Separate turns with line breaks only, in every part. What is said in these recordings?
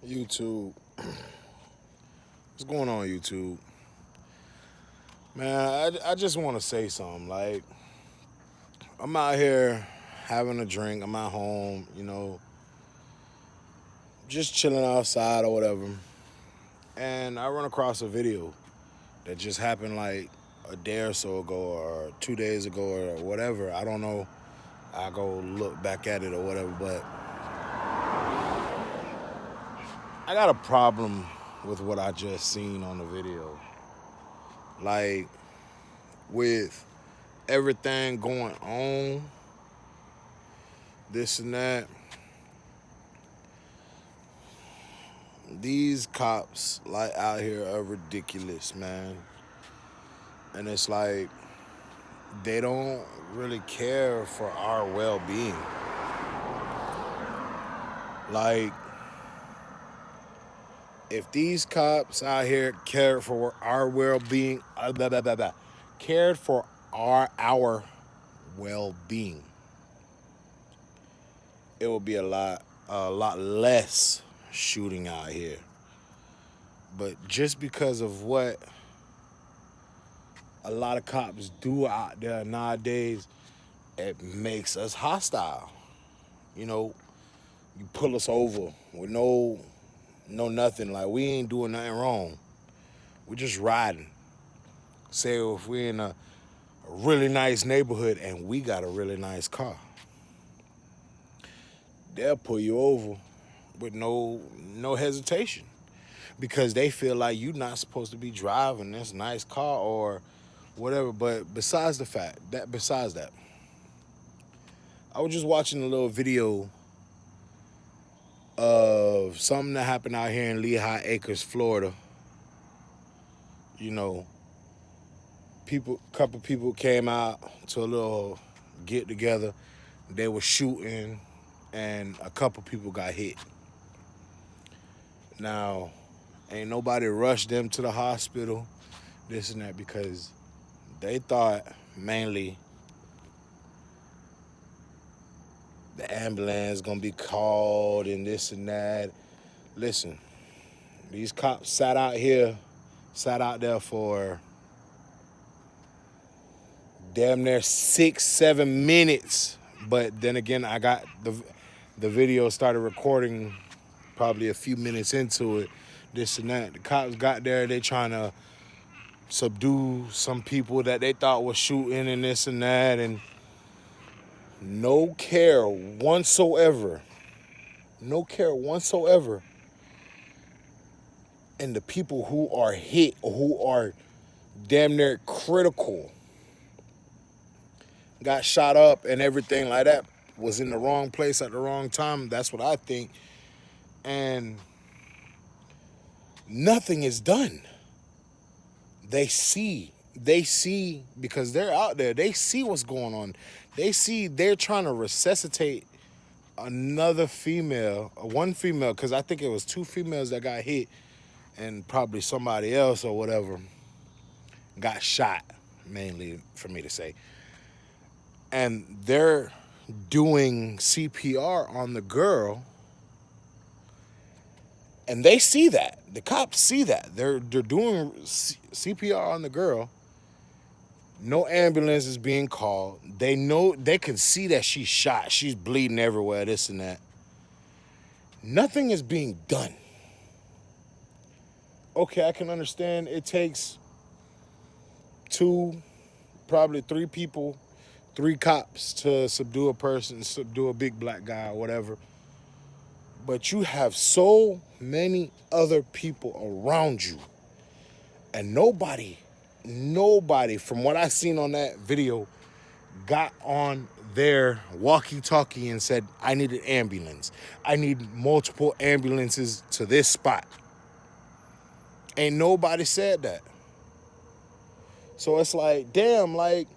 YouTube. What's going on, YouTube? Man, I just want to say something. Like, I'm out here having a drink. I'm at home, just chilling outside or whatever. And I run across a video that just happened like a day or so ago or 2 days ago or whatever. I don't know. I go look back at it or whatever. But I got a problem with what I just seen on the video. Like, with everything going on, this and that. These cops like out here are ridiculous, man. And it's like they don't really care for our well-being. Like, if these cops out here cared for our well-being, cared for our well-being, it would be a lot less shooting out here. But just because of what a lot of cops do out there nowadays, it makes us hostile. You know, you pull us over with no nothing. Like, we ain't doing nothing wrong. We're just riding. Say if we're in a really nice neighborhood and we got a really nice car, they'll pull you over with no hesitation because they feel like you're not supposed to be driving this nice car or whatever. But besides that, I was just watching a little video of something that happened out here in Lehigh Acres, Florida. You know, couple people came out to a little get together. They were shooting, and a couple people got hit. Now, ain't nobody rushed them to the hospital, this and that, because they thought mainly the ambulance gonna be called and this and that. Listen, these cops sat out there for damn near 6-7 minutes. But then again, I got the video started recording probably a few minutes into it, this and that. The cops got there, they trying to subdue some people that they thought was shooting and this and that, and no care whatsoever. No care whatsoever. And the people who are hit or who are damn near critical, got shot up and everything like that, was in the wrong place at the wrong time. That's what I think. And nothing is done. They see because they're out there. They see what's going on. They're trying to resuscitate another female, one female, because I think it was two females that got hit and probably somebody else or whatever got shot, mainly for me to say. And they're doing CPR on the girl, and they see that. The cops see that. They're doing CPR on the girl. No ambulance is being called. They know, they can see that she's shot. She's bleeding everywhere, this and that. Nothing is being done. Okay, I can understand it takes two, probably three people, three cops to subdue a person, subdue a big black guy or whatever. But you have so many other people around you, and nobody, from what I seen on that video, got on their walkie-talkie and said, I need an ambulance. I need multiple ambulances to this spot. Ain't nobody said that. So it's like, damn, like,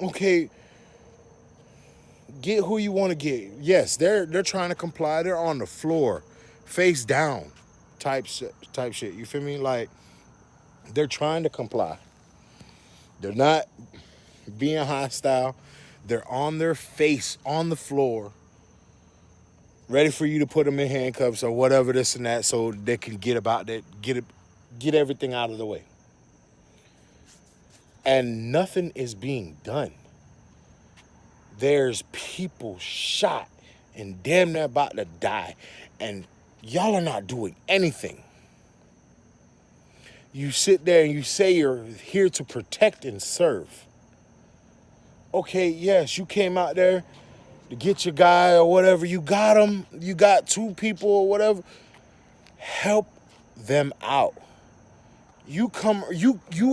okay, get who you want to get. Yes, they're trying to comply. They're on the floor, face down, type shit. You feel me? Like, they're trying to comply. They're not being hostile. They're on their face on the floor, ready for you to put them in handcuffs or whatever, this and that, so they can get about that, get everything out of the way. And nothing is being done. There's people shot and damn near about to die, and y'all are not doing anything. You sit there and you say you're here to protect and serve. Okay, yes, you came out there to get your guy or whatever. You got him. You got two people or whatever. Help them out. You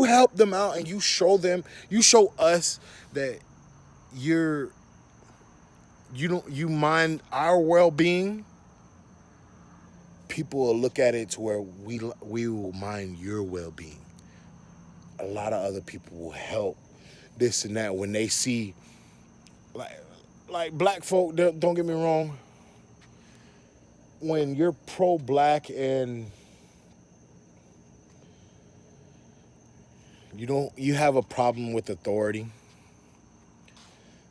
help them out, and you show us that you mind our well-being. People will look at it to where we will mind your well-being. A lot of other people will help this and that when they see, like black folk. Don't get me wrong. When you're pro-black and you have a problem with authority,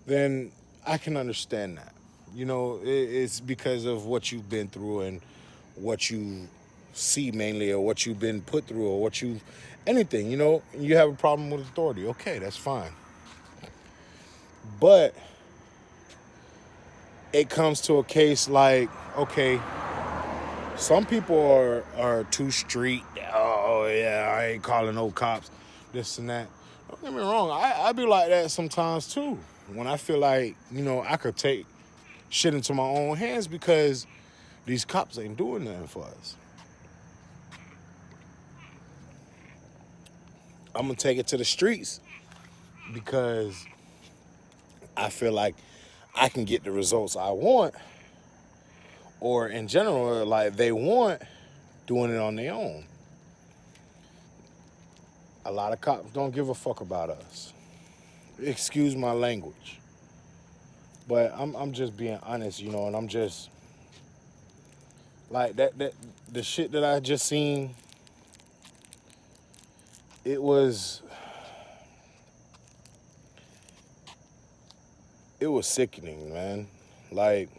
then I can understand that. It's because of what you've been through and what you see mainly, or what you've been put through, or anything. You have a problem with authority. Okay, that's fine. But it comes to a case like, okay, some people are too street. Oh yeah, I ain't calling no cops, this and that. Don't get me wrong, I be like that sometimes too. When I feel like, I could take shit into my own hands because these cops ain't doing nothing for us. I'm gonna take it to the streets because I feel like I can get the results I want, or in general, like they want, doing it on their own. A lot of cops don't give a fuck about us. Excuse my language. But I'm just being honest, and I'm just like that the shit that I just seen, it was sickening, man. Like,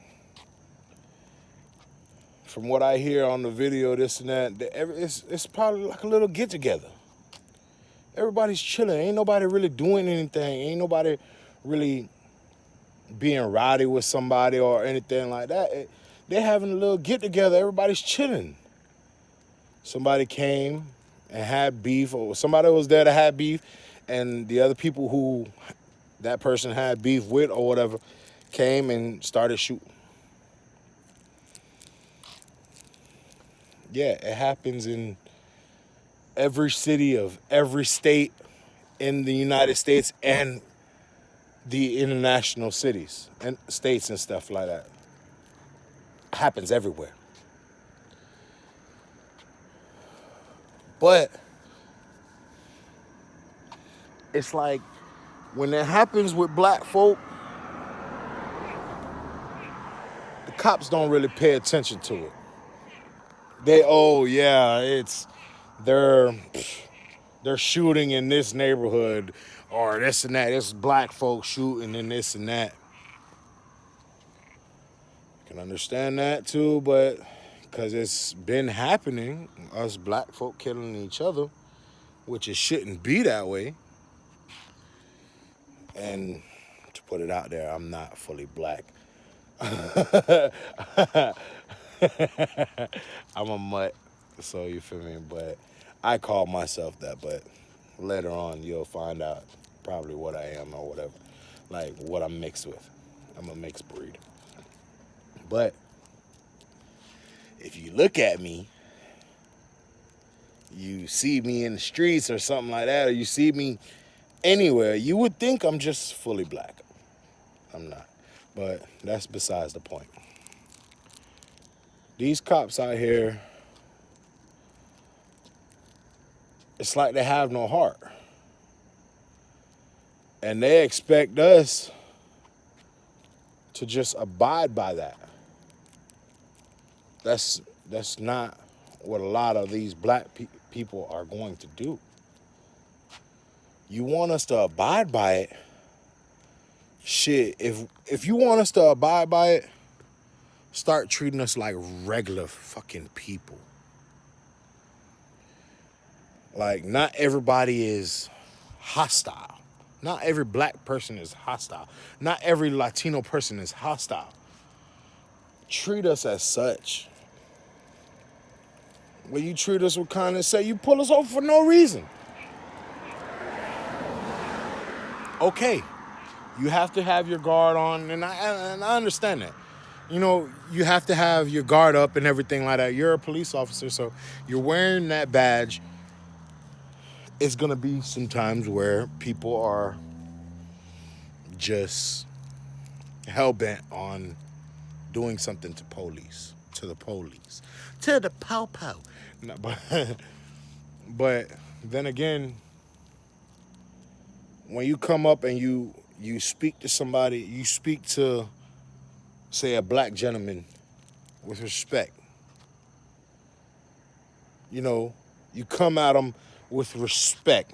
from what I hear on the video, this and that, it's probably like a little get together. Everybody's chilling. Ain't nobody really doing anything. Ain't nobody really being rowdy with somebody or anything like that. They're having a little get together. Everybody's chilling. Somebody came and had beef, or somebody was there to have beef, and the other people who that person had beef with or whatever came and started shooting. Yeah, it happens in every city of every state in the United States and the international cities and states and stuff like that. It happens everywhere. But it's like when it happens with black folk, the cops don't really pay attention to it. They're shooting in this neighborhood, or this and that. It's black folks shooting in this and that. I can understand that too, but because it's been happening, us black folk killing each other, which it shouldn't be that way. And to put it out there, I'm not fully black. I'm a mutt, so you feel me? But I call myself that, but later on you'll find out probably what I am or whatever, like what I'm mixed with. I'm a mixed breed. But if you look at me, you see me in the streets or something like that, or you see me anywhere, you would think I'm just fully black. I'm not. But that's besides the point. These cops out here, it's like they have no heart. And they expect us to just abide by that. That's not what a lot of these black people are going to do. You want us to abide by it? Shit, if you want us to abide by it, Start treating us like regular fucking people. Like, not everybody is hostile. Not every black person is hostile. Not every Latino person is hostile. Treat us as such. When you treat us with kindness, say you pull us over for no reason. Okay, you have to have your guard on, and I understand that. You know, you have to have your guard up and everything like that. You're a police officer, so you're wearing that badge. It's gonna be some times where people are just hell bent on doing something to the po. No, but then again, when you come up and you speak to somebody, you speak to, say, a black gentleman with respect. You know, you come at them with respect,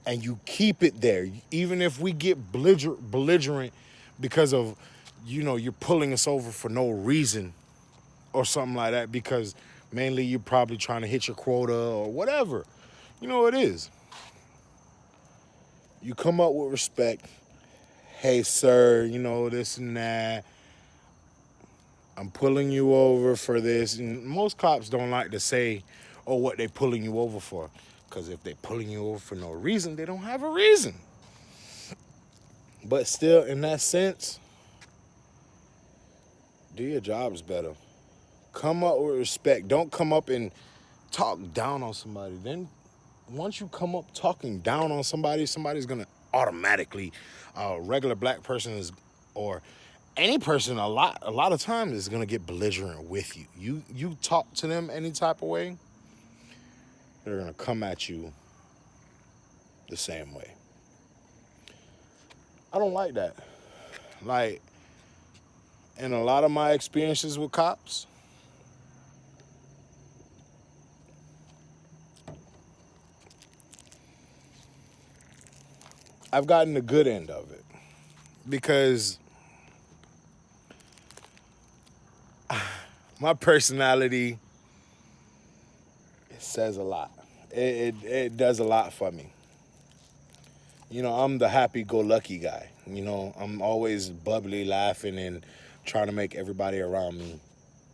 and you keep it there. Even if we get belligerent because of, you're pulling us over for no reason or something like that, because mainly you're probably trying to hit your quota or whatever. You know, it is. You come up with respect. Hey, sir, this and that. I'm pulling you over for this. And most cops don't like to say, oh, what they pulling you over for. Because if they pulling you over for no reason, they don't have a reason. But still, in that sense, do your jobs better. Come up with respect. Don't come up and talk down on somebody. Then once you come up talking down on somebody, somebody's going to automatically, a regular black person is, or any person a lot of times is going to get belligerent with you. You talk to them any type of way, they're going to come at you the same way. I don't like that. Like, in a lot of my experiences with cops, I've gotten the good end of it, because my personality, it says a lot. It does a lot for me. I'm the happy-go-lucky guy. I'm always bubbly, laughing, and trying to make everybody around me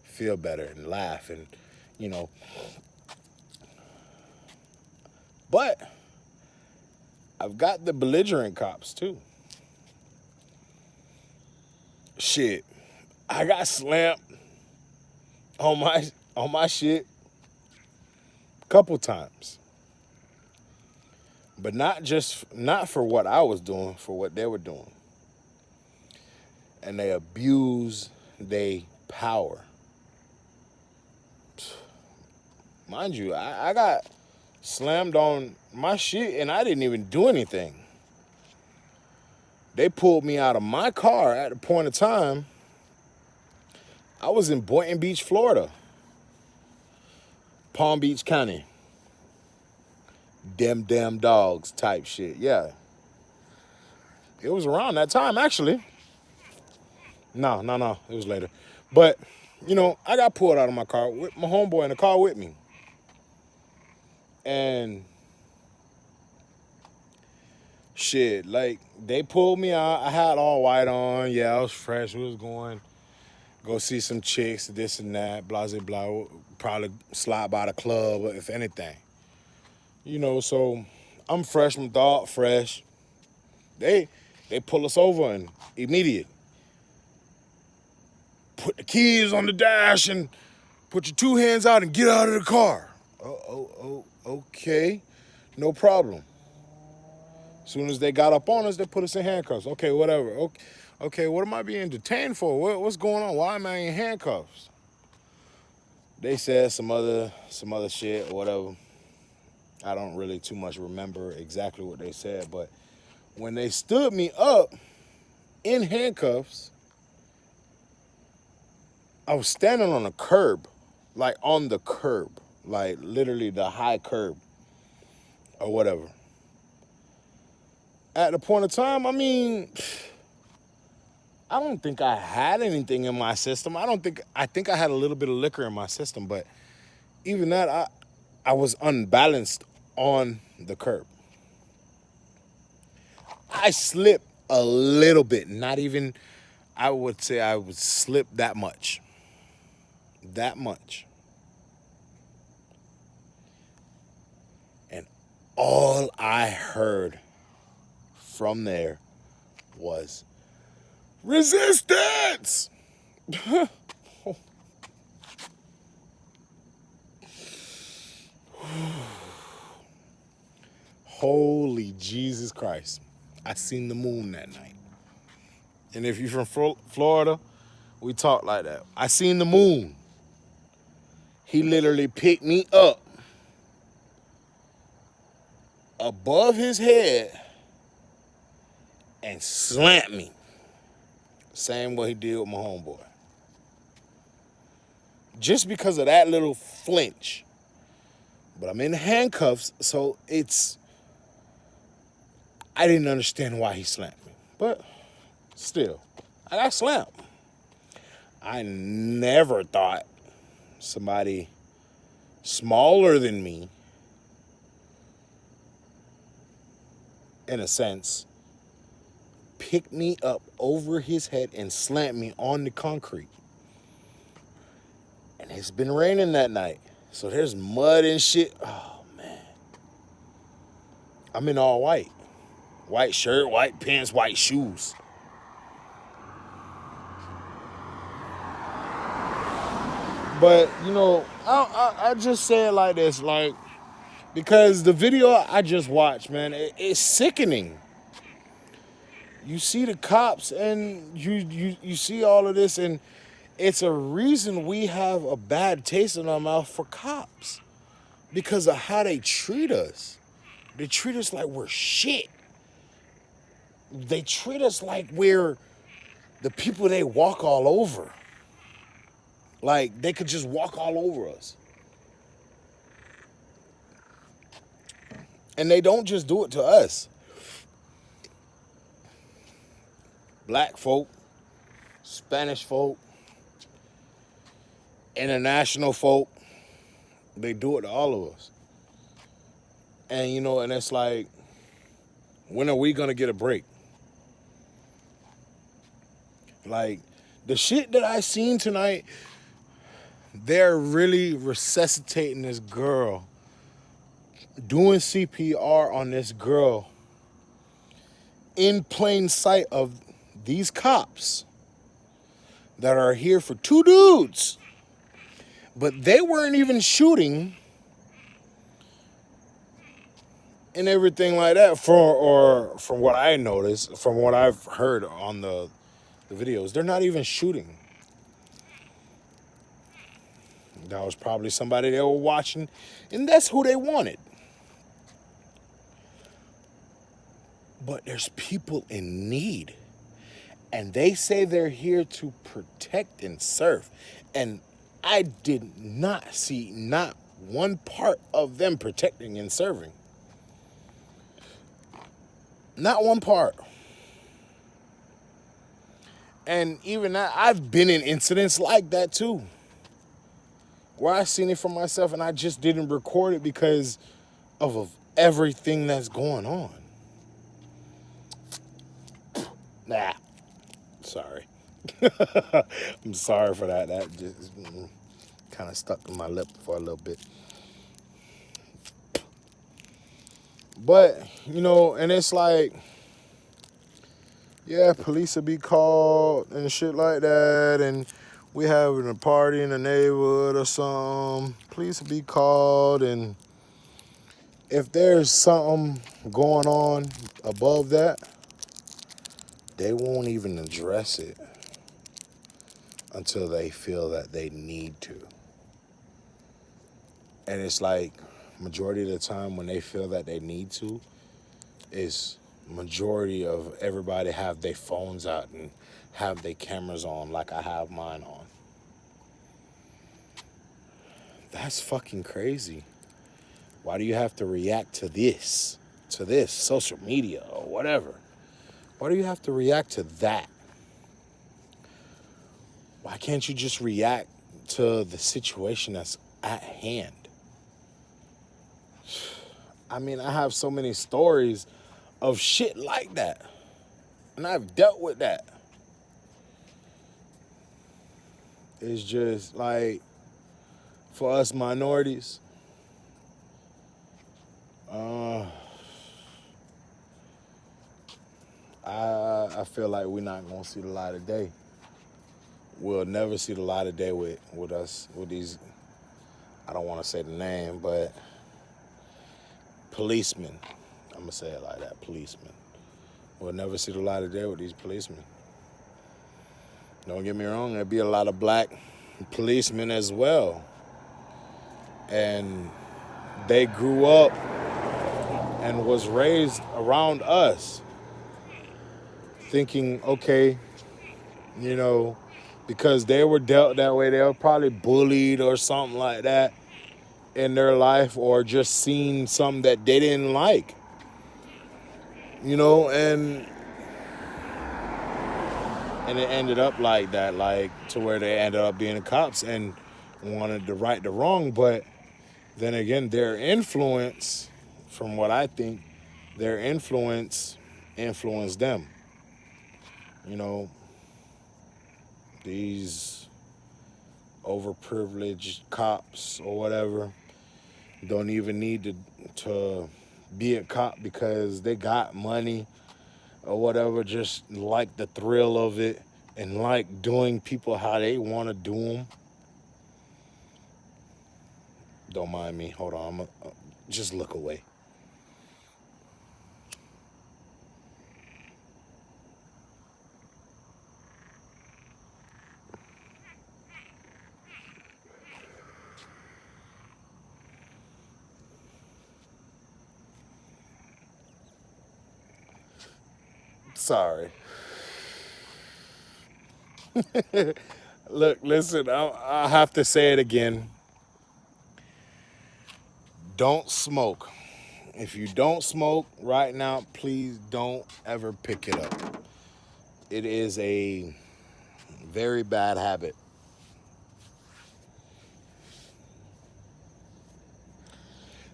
feel better and laugh, and you know. But I've got the belligerent cops too. Shit, I got slammed on my shit a couple times. But not for what I was doing, for what they were doing. And they abuse their power. Mind you, I got slammed on my shit and I didn't even do anything. They pulled me out of my car at the point of time. I was in Boynton Beach, Florida. Palm Beach County. Them damn dogs type shit. Yeah. It was around that time, actually. No. It was later. But, I got pulled out of my car with my homeboy in the car with me. And shit, like, they pulled me out. I had all white on. Yeah, I was fresh. We was going go see some chicks, this and that, blah, blah, blah. Probably slide by the club, if anything. So I'm fresh, my dog fresh. They pull us over and immediate. Put the keys on the dash and put your two hands out and get out of the car. Okay. No problem. As soon as they got up on us, they put us in handcuffs. Okay, whatever. Okay, what am I being detained for? What's going on? Why am I in handcuffs? They said some other shit or whatever. I don't really too much remember exactly what they said, but when they stood me up in handcuffs, I was standing on a curb, like on the curb, like literally the high curb or whatever. At the point of time, I I don't think I had anything in my system. I think I had a little bit of liquor in my system, but even that, I was unbalanced on the curb. I slipped a little bit, not even, I would say I would slip that much. That much. And all I heard from there was resistance. Holy Jesus Christ. I seen the moon that night. And if you're from Florida, we talk like that. I seen the moon. He literally picked me up above his head and slammed me. Same way he did with my homeboy. Just because of that little flinch. But I'm in handcuffs, so I didn't understand why he slammed me. But still, I got slammed. I never thought somebody smaller than me, in a sense, picked me up over his head and slammed me on the concrete. And it's been raining that night, so there's mud and shit. Oh, man. I'm in all white. White shirt, white pants, white shoes. But, I just say it like this, like, because the video I just watched, man, it's sickening. You see the cops and you see all of this, and it's a reason we have a bad taste in our mouth for cops. Because of how they treat us. They treat us like we're shit. They treat us like we're the people they walk all over. Like, they could just walk all over us. And they don't just do it to us. Black folk, Spanish folk, international folk, they do it to all of us. And, and it's like, when are we going to get a break? Like, the shit that I seen tonight, they're really resuscitating this girl, doing CPR on this girl in plain sight of these cops that are here for two dudes. But they weren't even shooting and everything like that, from what I noticed, from what I've heard on the videos. They're not even shooting. That was probably somebody they were watching, and that's who they wanted. But there's people in need, and they say they're here to protect and serve. And I did not see not one part of them protecting and serving. Not one part. And even that, I've been in incidents like that too, where I seen it for myself and I just didn't record it because of everything that's going on. Nah, sorry. I'm sorry for that. That just kind of stuck in my lip for a little bit. But, and it's like, yeah, police will be called and shit like that, and we having a party in the neighborhood or something. Police will be called, and if there's something going on above that, they won't even address it until they feel that they need to. And it's like, majority of the time when they feel that they need to, is majority of everybody have their phones out and have their cameras on like I have mine on. That's fucking crazy. Why do you have to react to this, social media or whatever? Why do you have to react to that? Why can't you just react to the situation that's at hand? I mean, I have so many stories of shit like that, and I've dealt with that. It's just like for us minorities, uh, I feel like we're not gonna see the light of day. We'll never see the light of day with us with these. I don't want to say the name, but policemen. I'm gonna say it like that, policemen. We'll never see the light of day with these policemen. Don't get me wrong, there'll be a lot of black policemen as well. And they grew up and was raised around us thinking, okay, you know, because they were dealt that way, they were probably bullied or something like that in their life, or just seen something that they didn't like, and it ended up like that, like to where they ended up being cops and wanted to right the wrong. But then again, their influence, from what I think, their influence influenced them. You know, these overprivileged cops or whatever don't even need to be a cop because they got money or whatever, just like the thrill of it and like doing people how they want to do them. Don't mind me. Hold on. Just look away. Sorry. Look, listen, I have to say it again. Don't smoke. If you don't smoke right now, please don't ever pick it up. It is a very bad habit.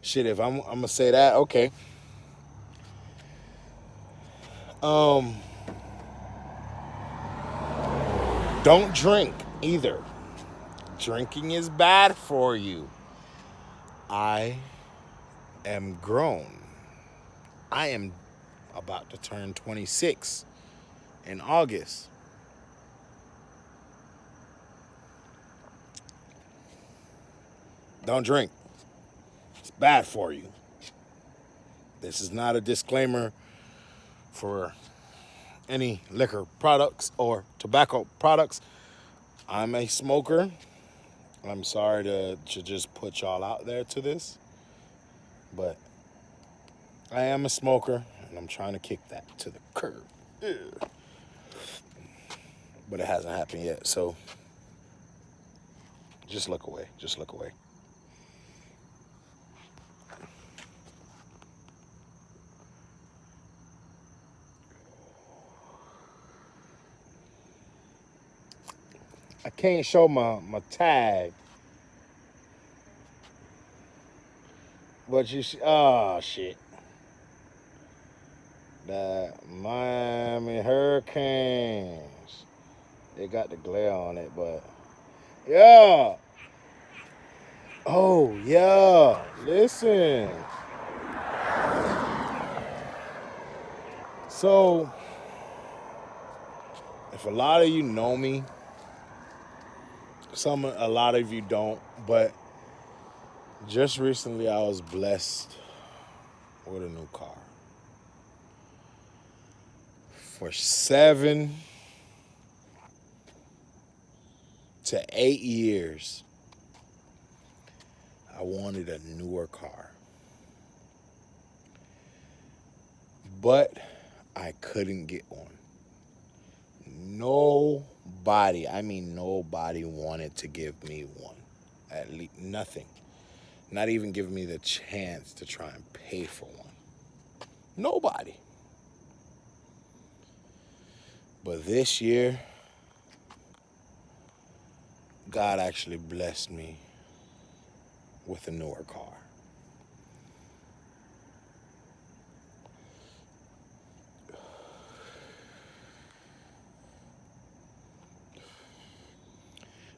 Shit, if I'm gonna say that, okay. Um, don't drink either. Drinking is bad for you. I am grown. I am about to turn 26 in August. Don't drink. It's bad for you. This is not a disclaimer for any liquor products or tobacco products. I'm a smoker. I'm sorry to just put y'all out there to this, but I am a smoker and I'm trying to kick that to the curb. Ugh. But it hasn't happened yet, so just look away. Just look away. I can't show my tag, but you see, oh shit. The Miami Hurricanes. They got the glare on it, but yeah. Oh yeah. Listen. So if a lot of you know me, a lot of you don't, but just recently I was blessed with a new car. For 7 to 8 years, I wanted a newer car. But I couldn't get one. Nobody, I mean nobody wanted to give me one. At least nothing. Not even give me the chance to try and pay for one. Nobody. But this year, God actually blessed me with a newer car.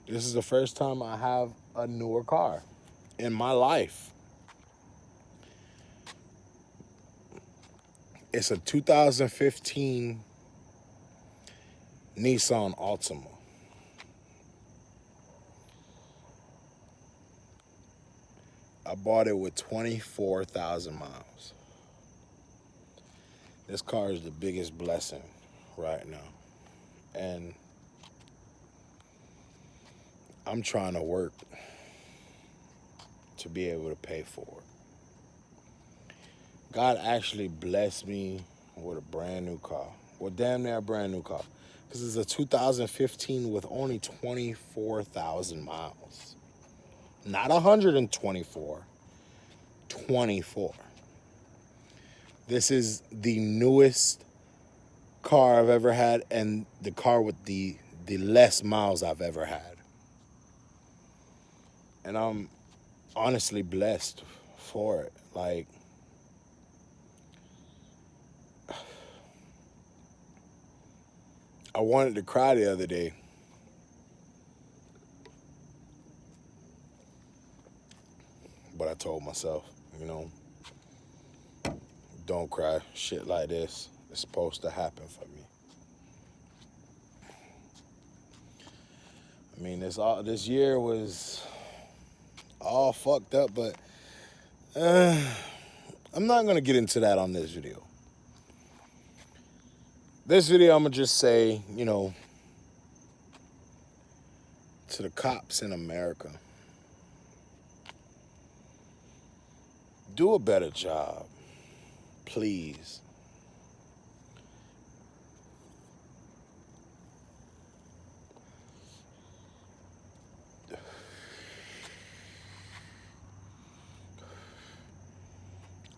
This is the first time I have a newer car in my life. It's a 2015 Nissan Altima. I bought it with 24,000 miles. This car is the biggest blessing right now. And I'm trying to work to be able to pay for it. God actually blessed me with a brand new car. Well, damn near a brand new car. Because it's a 2015 with only 24,000 miles. Not 124, 24. This is the newest car I've ever had and the car with the less miles I've ever had. And I'm honestly blessed for it. Like, I wanted to cry the other day. But I told myself, don't cry. Shit like this is supposed to happen for me. I mean, this year was all fucked up, but I'm not gonna get into that on this video. This video, I'm gonna just say, to the cops in America, do a better job, please.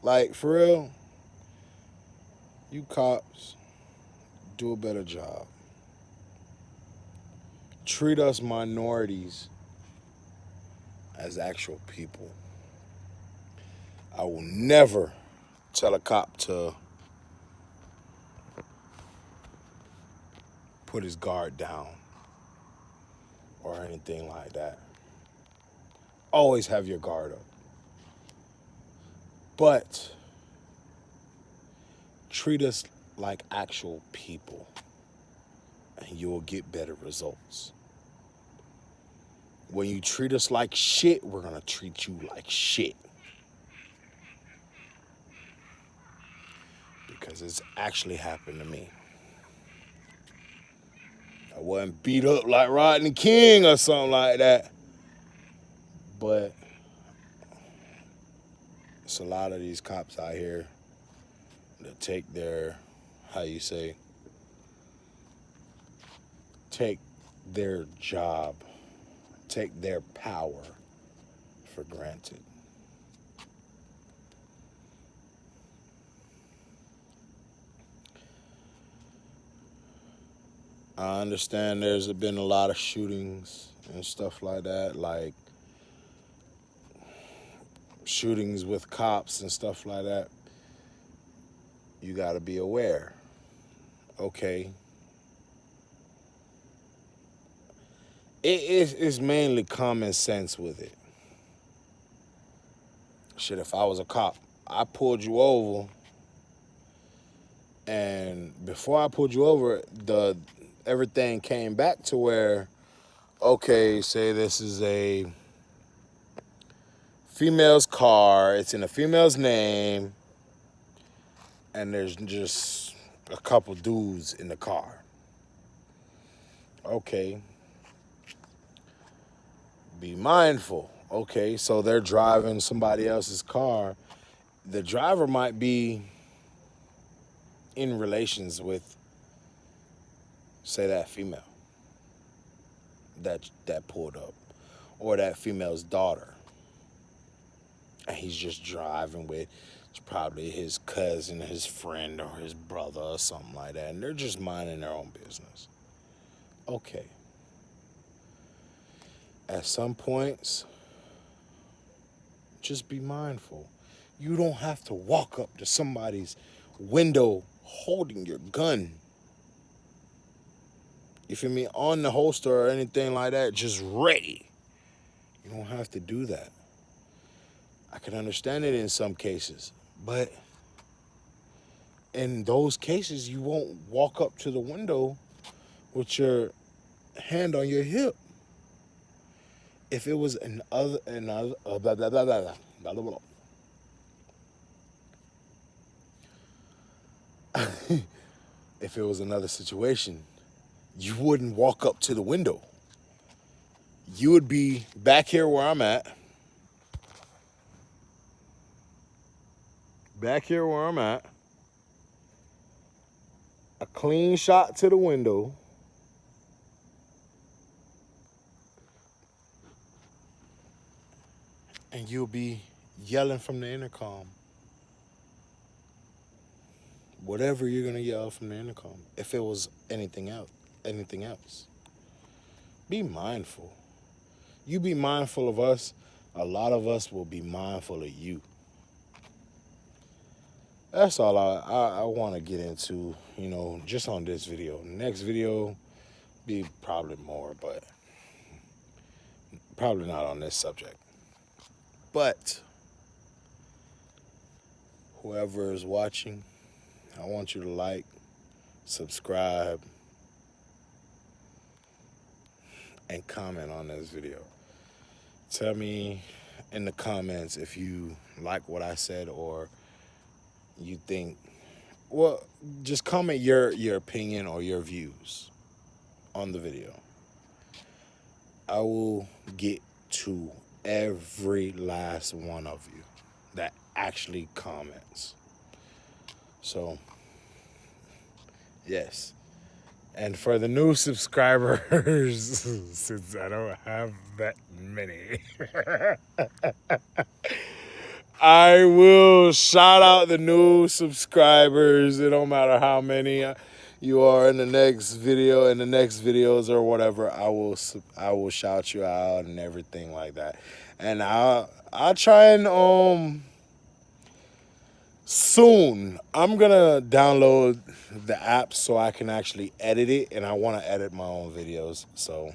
Like, for real, you cops, do a better job. Treat us minorities as actual people. I will never tell a cop to put his guard down or anything like that. Always have your guard up. But treat us like actual people and you will get better results. When you treat us like shit, we're gonna treat you like shit. Because it's actually happened to me. I wasn't beat up like Rodney King or something like that. But it's a lot of these cops out here that take their, take their job, take their power for granted. I understand there's been a lot of shootings and stuff like that, like shootings with cops and stuff like that. You got to be aware. Okay. It's mainly common sense with it. Shit, if I was a cop, I pulled you over, and before I pulled you over, everything came back to where, okay, say this is a female's car, it's in a female's name, and there's just a couple dudes in the car. Okay. Be mindful. Okay, so they're driving somebody else's car. The driver might be in relations with, say, that female that pulled up, or that female's daughter. And he's just driving with, it's probably his cousin, his friend, or his brother, or something like that. And they're just minding their own business. Okay. At some points, just be mindful. You don't have to walk up to somebody's window holding your gun. You feel me? On the holster or anything like that, just ready. You don't have to do that. I can understand it in some cases, but in those cases, you won't walk up to the window with your hand on your hip. If it was another blah, blah, blah, blah, blah, blah, blah, blah. If it was another situation, you wouldn't walk up to the window. You would be back here where I'm at. Back here where I'm at. A clean shot to the window. And you'll be yelling from the intercom. Whatever you're gonna yell from the intercom. If it was anything else. Be mindful. You be mindful of us, a lot of us will be mindful of you. That's all I want to get into, just on this video. Next video be probably more, but probably not on this subject. But whoever is watching, I want you to like, subscribe, and comment on this video. Tell me in the comments if you like what I said or you think, well, just comment your opinion or your views on the video. I will get to every last one of you that actually comments. So, yes. And for the new subscribers, since I don't have that many, I will shout out the new subscribers. It don't matter how many you are in the next video, in the next videos or whatever. I will shout you out and everything like that. And I'll try and soon I'm gonna download the app so I can actually edit it, and I want to edit my own videos. So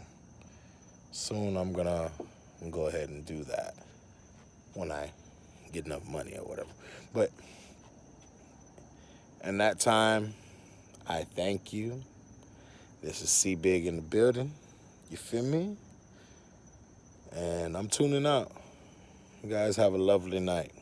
soon I'm gonna go ahead and do that when I get enough money or whatever. But in that time, I thank you. This is C Big in the building. You feel me? And I'm tuning out. You guys have a lovely night.